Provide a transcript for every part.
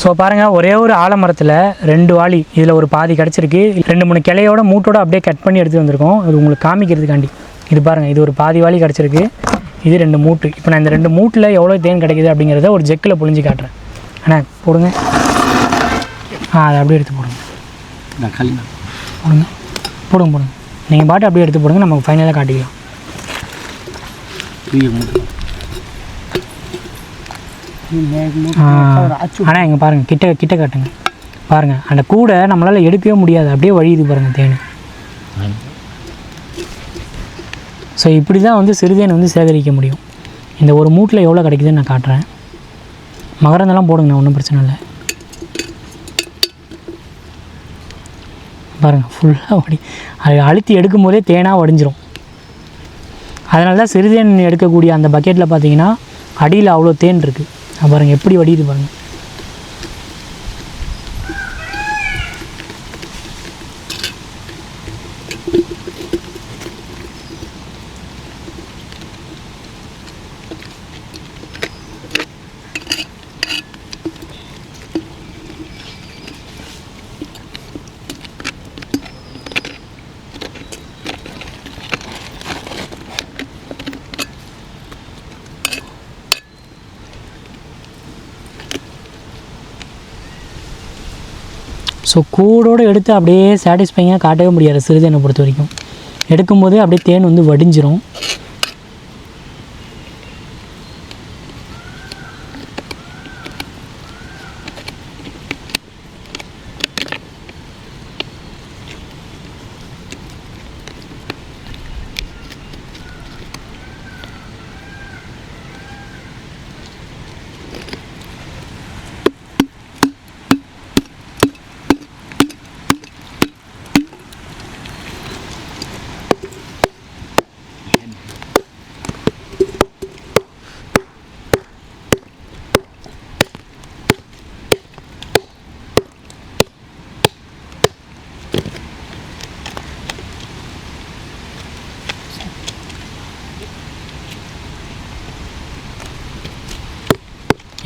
So பாருங்கள், ஒரே ஒரு ஆலமரத்தில் 2 வாளி, இதில் ஒரு பாதி கிடச்சிருக்கு. 2-3 கிளையோட மூட்டோட அப்படியே கட் பண்ணி எடுத்து வந்திருக்கோம். இது உங்களுக்கு காமிக்கிறதுக்காண்டி. இது பாருங்கள், இது ஒரு பாதி வாளி கிடச்சிருக்கு. இது 2 மூட்டு. இப்போ நான் இந்த 2 மூட்டில் எவ்வளோ தேன் கிடைக்குது அப்படிங்கிறத ஒரு ஜெக்கில் புழிஞ்சு காட்டுறேன். அண்ணா போடுங்க. அதை அப்படியே எடுத்து போடுங்க. போடுங்க போடுங்க போடுங்க. நீங்கள் பாட்டு அப்படியே எடுத்து போடுங்க, நமக்கு ஃபைனலாக காட்டிக்கலாம். ஆனால் இங்கே பாருங்கள், கிட்ட காட்டுங்க. பாருங்கள், அந்த கூடை நம்மளால் எடுக்கவே முடியாது, அப்படியே வழியுது பாருங்கள் தேன். ஸோ இப்படி தான் வந்து சிறுதேன் வந்து சேகரிக்க முடியும். இந்த ஒரு மூட்டில் எவ்வளோ கிடைக்குதுன்னு நான் காட்டுறேன். மகரந்தெல்லாம் போடுங்கண்ணா, ஒன்றும் பிரச்சனை இல்லை. பாருங்கள், ஃபுல்லாக அது அழுத்தி எடுக்கும் போதே தேனாக வடிஞ்சிரும். அதனால தான் சிறுதேன் எடுக்கக்கூடிய அந்த பக்கெட்டில் பார்த்தீங்கன்னா அடியில் அவ்வளோ தேன் இருக்குது. பாருங்கள் எப்படி வடியுது பாருங்கள். ஸோ கூடோடு எடுத்து அப்படியே சாட்டிஸ்ஃபைங்காக காட்டவே முடியாது சிறுதேனை பொறுத்த வரைக்கும். எடுக்கும்போதே அப்படியே தேன் வந்து வடிஞ்சிரும்.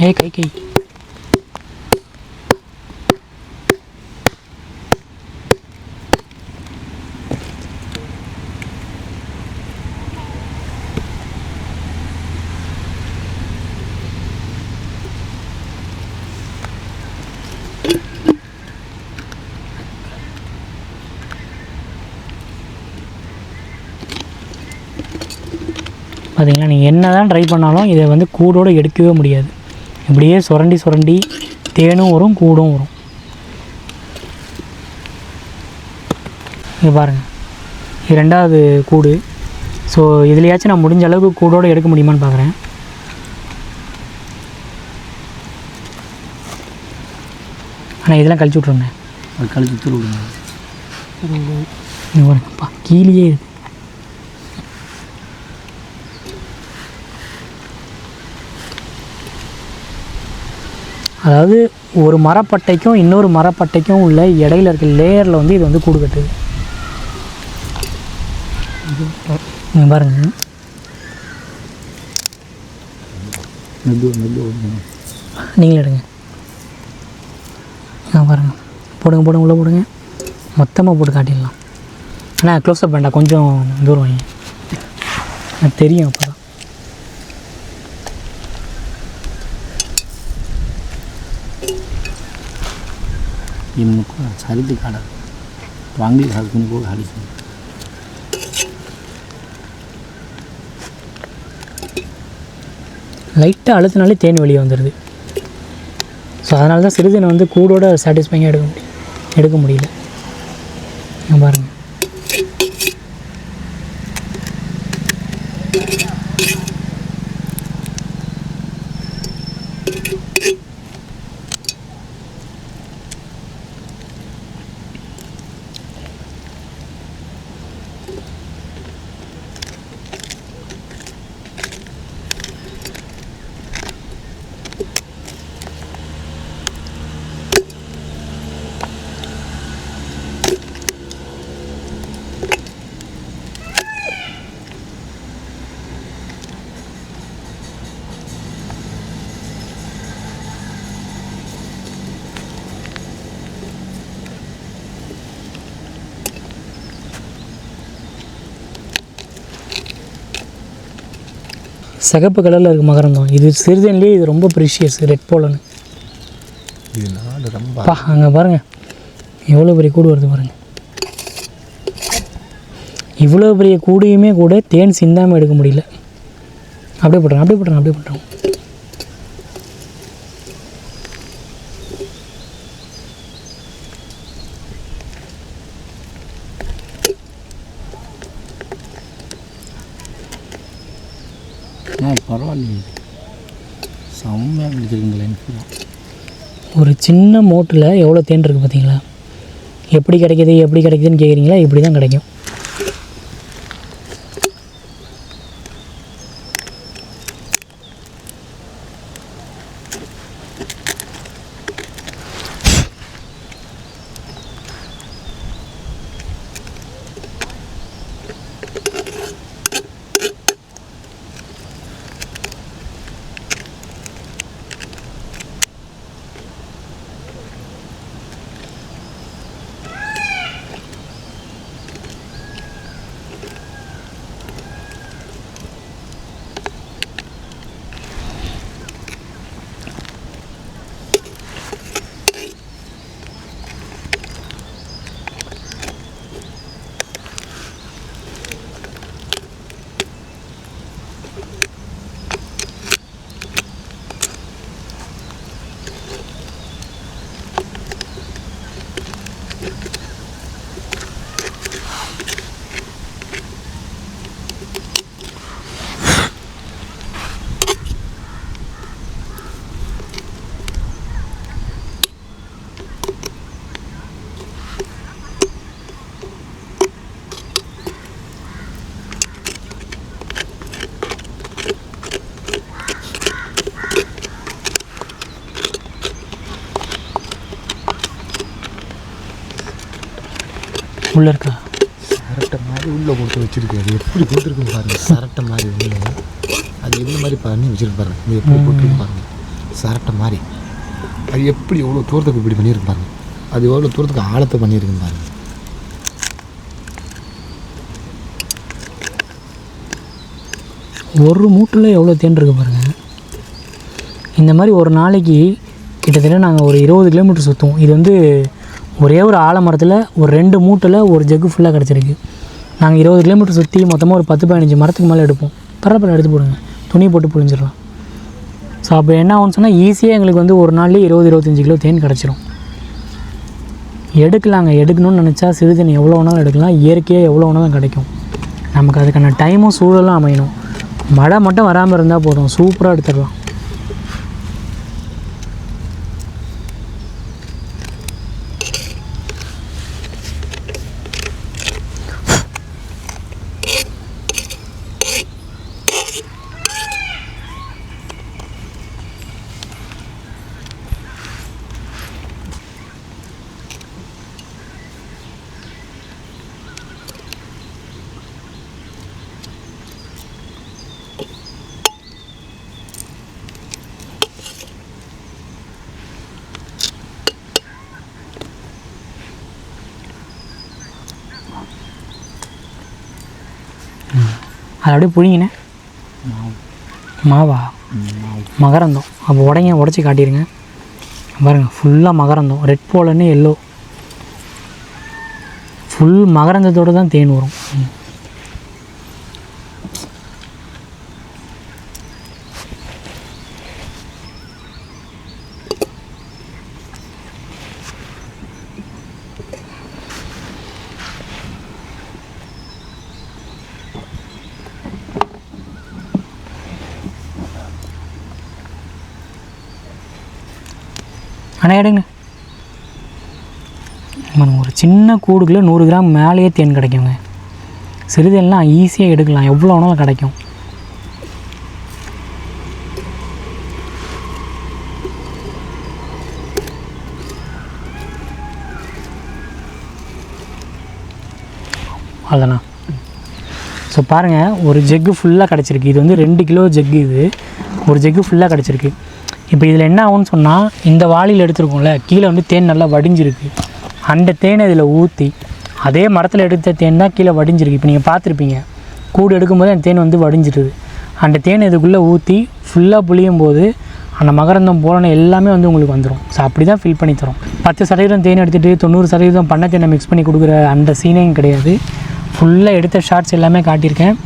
கை பார்த்தீங்களா, நீங்கள் என்ன தான் ட்ரை பண்ணாலும் இதை வந்து கூடோடு எடுக்கவே முடியாது. இப்படியே சுரண்டி தேனும் வரும், கூடும் வரும். இங்கே பாருங்கள், இது 2வது கூடு. ஸோ இதுலையாச்சும் நான் முடிஞ்ச அளவுக்கு கூடோடு எடுக்க முடியுமான்னு பார்க்குறேன். ஆனால் இதெல்லாம் கழிச்சு விட்ருங்க. கழிச்சு விட்டுருங்க. பாருங்கப்பா, கீழே இருக்குது. அதாவது ஒரு மரப்பட்டைக்கும் இன்னொரு மரப்பட்டைக்கும் உள்ள இடையில இருக்க லேயரில் வந்து இது வந்து கூடு கட்டுது. பாருங்கள், நீங்களே எடுங்க. பாருங்கள், போடுங்க உள்ளே போடுங்க. மொத்தமாக போட்டு காட்டிடலாம். ஆனால் க்ளோஸ்அப் வேண்டாம், கொஞ்சம் தூரம் வாங்க, எனக்கு தெரியும். அப்போ தான் इनको सारी दिखाड़ा वांगी घास को घाड़ी से லைட்டாக அழுத்தினாலே தேன் வெளியே வந்துடுது. ஸோ அதனால தான் சிறுதேனை வந்து கூடோட சாட்டிஸ்ஃபைங்காக எடுக்க முடியல. பாருங்கள், சிகப்பு கலரில் இருக்குது மகரந்தம். இது சிறுதேன்லேயே இது ரொம்ப ப்ரிஷியஸ், ரெட் போலன்னு. இது நாடு ரொம்ப அங்கே பாருங்கள் எவ்வளோ பெரிய கூடு வருது பாருங்கள். இவ்வளோ பெரிய கூடையுமே கூட தேன் சிந்தாமல் எடுக்க முடியல. அப்படியே போட்டுறேன். பரவாயில்லையே, செம்மையாக பிடிச்சிருக்குங்களேன். ஒரு சின்ன மோட்டில் எவ்வளோ தேன் இருக்குது பார்த்தீங்களா? எப்படி கிடைக்குதுன்னு கேட்குறீங்களா? இப்படி தான் கிடைக்கும். உள்ளே இருக்கா? சரட்டை மாதிரி உள்ளே கொடுத்து வச்சுருக்கு. அது எப்படி கொடுத்துருக்குன்னு பாருங்கள். சரட்டை மாதிரி உள்ளே அது எந்த மாதிரி பண்ணி வச்சுருக்கு பாருங்கள். இது எப்படி போட்டுருக்கு பாருங்கள். சரட்டை மாதிரி அது எப்படி எவ்வளோ தூரத்துக்கு இப்படி பண்ணியிருக்கு பாருங்கள். அது எவ்வளோ தூரத்துக்கு ஆழத்தை பண்ணியிருக்குன்னு பாருங்கள். ஒரு மூட்டில் எவ்வளோ தேன் இருக்குது பாருங்கள். இந்த மாதிரி ஒரு நாளைக்கு கிட்டத்தட்ட நாங்கள் ஒரு 20 கிலோமீட்டர் சுற்றுவோம். இது வந்து ஒரே ஒரு ஆலமரத்தில் ஒரு 2 மூட்டில் ஒரு ஜக்கு ஃபுல்லாக கிடச்சிருக்கு. நாங்கள் 20 கிலோமீட்டர் சுற்றி மொத்தமாக ஒரு 10-15 மரத்துக்கு மேலே எடுப்போம். பரவாயில்ல, எடுத்து போடுங்க, துணி போட்டு புழிஞ்சிடலாம். ஸோ அப்போ என்ன ஆகும்னு சொன்னால் ஈஸியாக எங்களுக்கு வந்து ஒரு நாள்லேயே 20-25 கிலோ தேன் கிடச்சிரும். எடுக்கணும்னு நினச்சா சிறுதேன் எவ்வளோ வேணாலும் எடுக்கலாம். இயற்கையாக எவ்வளோ வேணாலும் கிடைக்கும். நமக்கு அதுக்கான டைமும் சூழலும் அமையணும். மழை மட்டும் வராமல் இருந்தால் போதும், சூப்பராக எடுத்துடலாம். அது அப்படியே புழிங்கினேன். மாவா? மகரந்தம். அப்போ உடச்சி காட்டிடுங்க பாருங்கள். ஃபுல்லாக மகரந்தம், ரெட் போலன்னு எல்லோ, ஃபுல் மகரந்தத்தோடு தான் தேன் வரும். ஆனால் எடுங்க, ஒரு சின்ன கூடுக்குள்ள 100 கிராம் மேலேயே தேன் கிடைக்குங்க. சிறுதேன்லாம் ஈஸியாக எடுக்கலாம், எவ்வளோ வேணாலும் கிடைக்கும். அதாண்ணா. ஸோ பாருங்கள், ஒரு ஜெக்கு ஃபுல்லாக கிடச்சிருக்கு. இது வந்து 2 கிலோ ஜெக்கு. இது ஒரு ஜெக்கு ஃபுல்லாக கிடச்சிருக்கு. இப்போ இதில் என்ன ஆகும்னு சொன்னால், இந்த வாளியில் எடுத்துருக்கோம்ல, கீழே வந்து தேன் நல்லா வடிஞ்சிருக்கு. அந்த தேனை இதில் ஊற்றி, அதே மரத்தில் எடுத்த தேன் தான் கீழே வடிஞ்சிருக்கு. இப்போ நீங்கள் பார்த்துருப்பீங்க, கூடு எடுக்கும்போது அந்த தேன் வந்து வடிஞ்சிருது. அந்த தேன் இதுக்குள்ளே ஊற்றி ஃபுல்லாக புளியும் போது அந்த மகரந்தம் போலனை எல்லாமே வந்து உங்களுக்கு வந்துடும். ஸோ அப்படி தான் ஃபில் பண்ணி தரோம். 10% தேன் எடுத்துகிட்டு 90% பண்ணை தேனை மிக்ஸ் பண்ணி கொடுக்குற அந்த சீனையும் கிடையாது. ஃபுல்லாக எடுத்த ஷார்ட்ஸ் எல்லாமே காட்டியிருக்கேன்.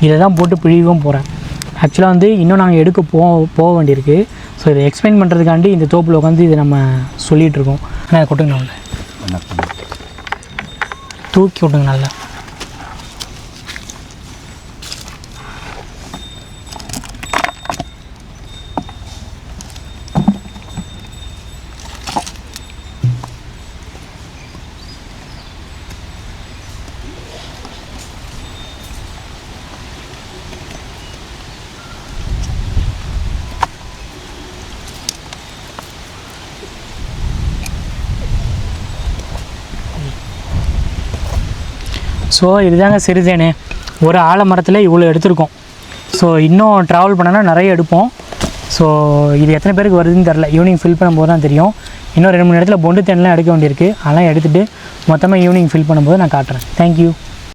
இதை தான் போட்டு பிழிவும் போகிறேன். ஆக்சுவலாக வந்து இன்னும் நாங்கள் எடுக்க போக வேண்டியிருக்கு. ஸோ இதை எக்ஸ்பிளைன் பண்ணுறதுக்காண்டி இந்த தோப்பில் உட்காந்து இதை நம்ம சொல்லிகிட்ருக்கோம். ஆனால் அதை கொட்டுங்க உள்ள தூக்கி விட்டுங்க நல்லா. ஸோ இதுதாங்க சிறுதேனே. ஒரு ஆலமரத்தில் இவ்வளோ எடுத்திருக்கோம். ஸோ இன்னும் ட்ராவல் பண்ணனா நிறைய எடுப்போம். ஸோ இது எத்தனை பேருக்கு வருதுன்னு தெரில. ஈவினிங் ஃபில் பண்ணும்போது தான் தெரியும். இன்னும் 2-3 இடத்துல பொண்டு தேன்லாம் எடுக்க வேண்டியிருக்கு. அதெல்லாம் எடுத்துகிட்டு மொத்தமாக ஈவினிங் ஃபில் பண்ணும்போது நான் காட்டுறேன். தேங்க்யூ.